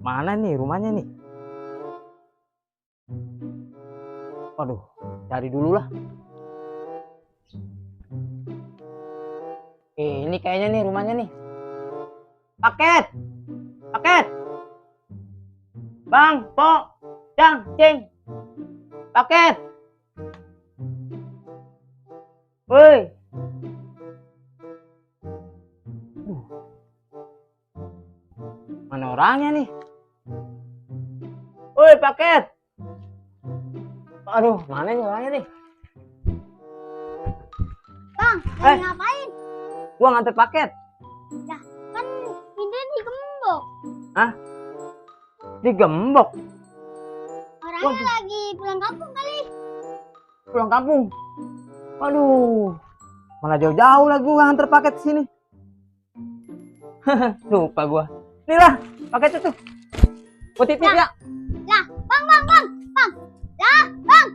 Mana nih rumahnya nih? Waduh, cari dulu lah. Ini kayaknya nih rumahnya nih. Paket, paket. Bang, Pok, Cang, Cing. Paket. Woi. Mana orangnya nih? Woi, paket. Aduh, mana nih orangnya nih? Bang, lagi ngapain? Gua nganter paket. Dah, kan ini digembok. Hah? Digembok? Orangnya lagi pulang kampung kali. Pulang kampung? Waduh, malah jauh-jauh lah gua nganter paket sini. Lupa gua. Nih lah, paketnya tuh. Gua titip ya. Lah, bang. Lah, bang.